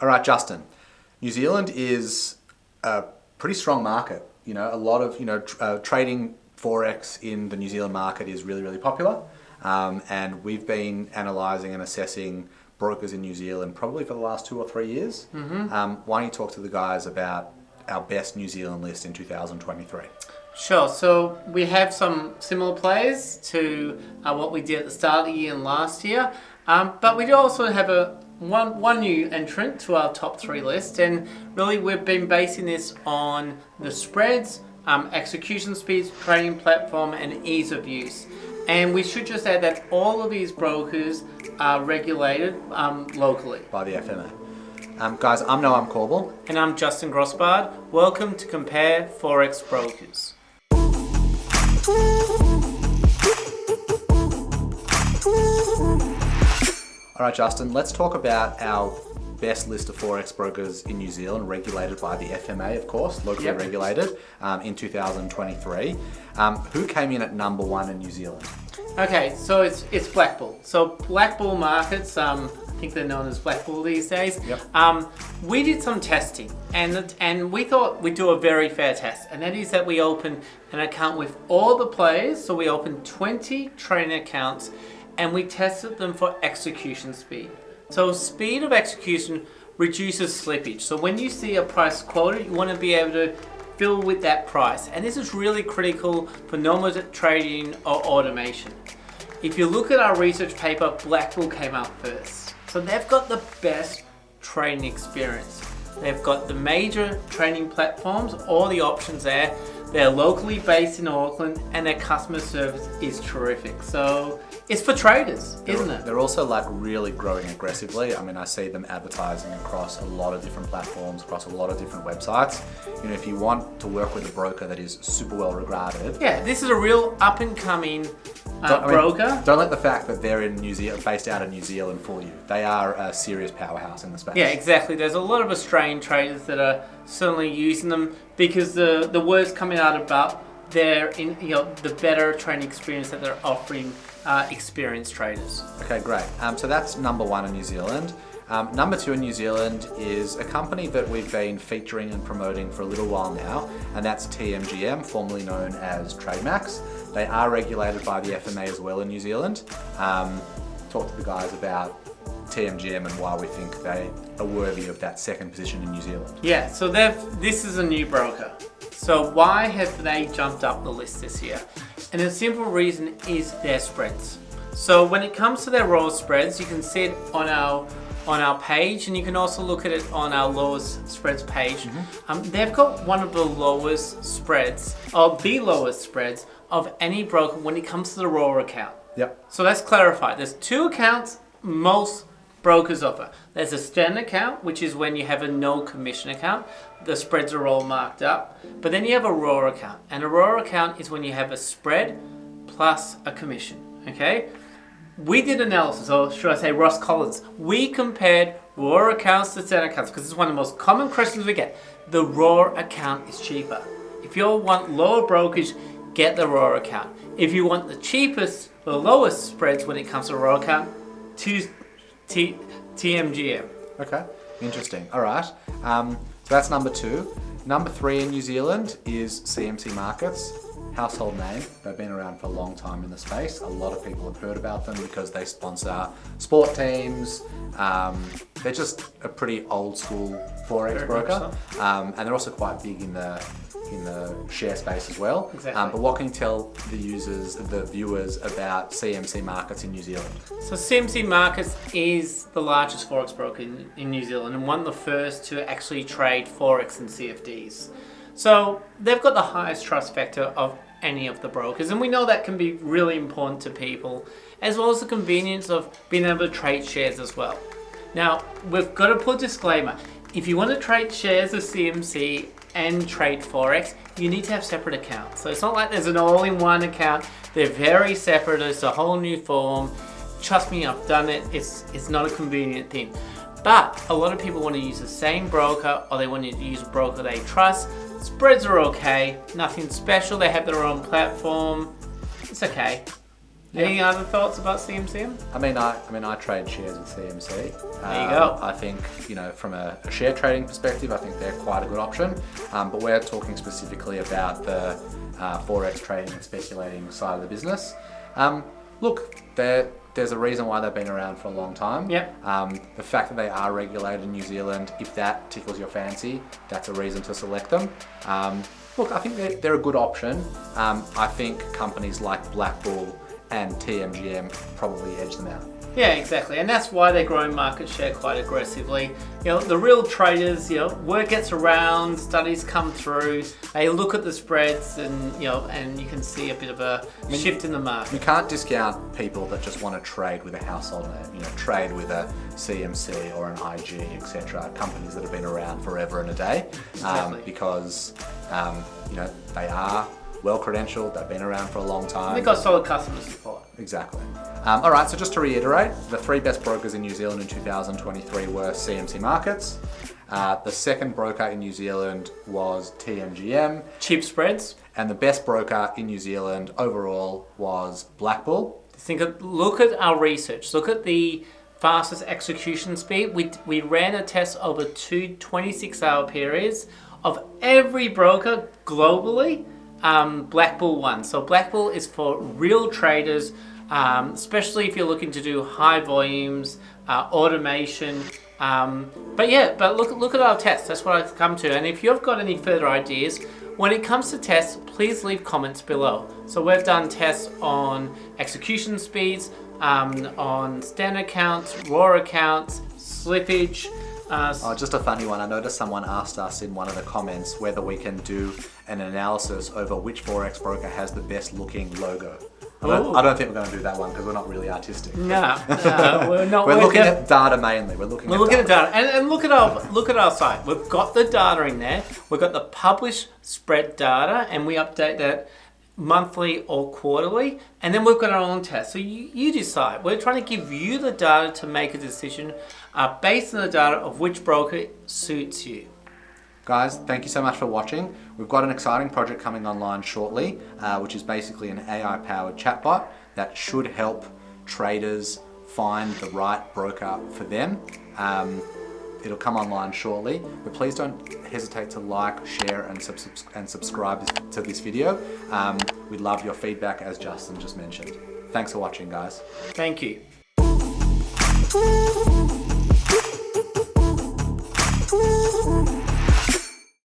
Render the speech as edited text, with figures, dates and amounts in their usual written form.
All right, Justin. New Zealand is a pretty strong market. A lot of trading Forex in the New Zealand market is really, really popular. And we've been analysing and assessing brokers in New Zealand probably for the last 2 or 3 years. Why don't you talk to the guys about our best New Zealand list in 2023? Sure. So we have some similar players to what we did at the start of the year and last year. But we do also have one new entrant to our top 3 list, and really we've been basing this on the spreads, execution speeds, trading platform, and ease of use. And we should just add that all of these brokers are regulated locally by the FMA. Guys, I'm Noam Korbl. And I'm Justin Grossbard. Welcome to CompareForexBrokers. All right, Justin, let's talk about our best list of Forex brokers in New Zealand, regulated by the FMA, of course, locally regulated, in 2023. Who came in at number 1 in New Zealand? Okay, so it's Blackbull. So Blackbull Markets, I think they're known as Blackbull these days. We did some testing, and we thought we'd do a very fair test, and that is that we opened an account with all the players. So we opened 20 trading accounts, and we tested them for execution speed. So speed of execution reduces slippage. So when you see a price quoted, you want to be able to fill with that price. And this is really critical for normal trading or automation. If you look at our research paper, Blackpool came out first. So they've got the best trading experience. They've got the major trading platforms, all the options there. They're locally based in Auckland, and their customer service is terrific. So it's for traders, isn't it? They're also really growing aggressively. I mean, I see them advertising across a lot of different platforms, across a lot of different websites. If you want to work with a broker that is super well regarded. Yeah, this is a real up and coming broker. Don't let the fact that they're in New Zealand, based out of New Zealand, fool you. They are a serious powerhouse in the space. Yeah, exactly. There's a lot of Australian traders that are certainly using them because the word's coming out about the better trading experience that they're offering experienced traders. Okay, great. So that's number 1 in New Zealand. Number 2 in New Zealand is a company that we've been featuring and promoting for a little while now, and that's TMGM, formerly known as Trademax. They are regulated by the FMA as well in New Zealand. Talk to the guys about TMGM and why we think they are worthy of that second position in New Zealand. Yeah, so this is a new broker. So why have they jumped up the list this year? And the simple reason is their spreads. So when it comes to their raw spreads, you can see it on our page, and you can also look at it on our lowest spreads page. They've got one of the lowest spreads, or the lowest spreads of any broker when it comes to the raw account. So let's clarify. There's 2 accounts most brokers offer. There's a standard account, which is when you have a no commission account. The spreads are all marked up. But then you have a raw account. And a raw account is when you have a spread plus a commission. Okay? We did analysis, or should I say Ross Collins. We compared raw accounts to standard accounts because it's one of the most common questions we get. The raw account is cheaper. If you want lower brokerage, get the raw account. If you want the cheapest, the lowest spreads when it comes to raw account, choose TMGM. Okay, interesting. All right. So that's number 2. Number 3 in New Zealand is CMC Markets. Household name. They've been around for a long time in the space. A lot of people have heard about them because they sponsor sport teams. They're just a pretty old school Forex broker. And they're also quite big in the share space as well. Exactly. But what can you tell the viewers about CMC Markets in New Zealand? So CMC Markets is the largest Forex broker in New Zealand, and one of the first to actually trade Forex and CFDs. So they've got the highest trust factor of any of the brokers, and we know that can be really important to people, as well as the convenience of being able to trade shares as well. Now, we've got to put a disclaimer. If you want to trade shares of CMC and trade Forex, you need to have separate accounts. So it's not like there's an all-in-one account. They're very separate. It's a whole new form. Trust me, I've done it. It's not a convenient thing. But a lot of people want to use the same broker, or they want to use a broker they trust. Spreads are okay, nothing special. They have their own platform. It's okay. Any other thoughts about CMC? I mean, I trade shares with CMC. There you go. I think, from a share trading perspective, I think they're quite a good option. But we're talking specifically about the Forex trading and speculating side of the business. Look, there's a reason why they've been around for a long time. Yep. The fact that they are regulated in New Zealand, if that tickles your fancy, that's a reason to select them. Look, I think they're a good option. I think companies like Blackbull and TMGM probably edge them out. Yeah, exactly, and that's why they're growing market share quite aggressively. The real traders, word gets around, studies come through, they look at the spreads, and and you can see a bit of a shift in the market. You can't discount people that just want to trade with a household name, trade with a CMC or an IG, etc. Companies that have been around forever and a day, Exactly. because they are well credentialed, they've been around for a long time. They've got solid customer support. Exactly. All right, so just to reiterate, the 3 best brokers in New Zealand in 2023 were CMC Markets. The second broker in New Zealand was TMGM. Cheap spreads. And the best broker in New Zealand overall was Blackbull. Look at our research. Look at the fastest execution speed. We ran a test over 2 26-hour periods of every broker globally. Blackbull won. So Blackbull is for real traders, especially if you're looking to do high volumes, automation. But look at our tests. That's what I've come to. And if you've got any further ideas, when it comes to tests, please leave comments below. So we've done tests on execution speeds, on standard accounts, raw accounts, slippage. Just a funny one. I noticed someone asked us in one of the comments whether we can do an analysis over which Forex broker has the best looking logo. I don't think we're going to do that one because we're not really artistic. No, we're not. We're looking at data mainly. We're looking at data, and look at our site. We've got the data in there. We've got the published spread data, and we update that monthly or quarterly, and then we've got our own test. So you decide. We're trying to give you the data to make a decision based on the data of which broker suits you. Guys, thank you so much for watching. We've got an exciting project coming online shortly, which is basically an AI-powered chatbot that should help traders find the right broker for them. It'll come online shortly, but please don't hesitate to like, share, and subscribe to this video. We'd love your feedback, as Justin just mentioned. Thanks for watching, guys. Thank you.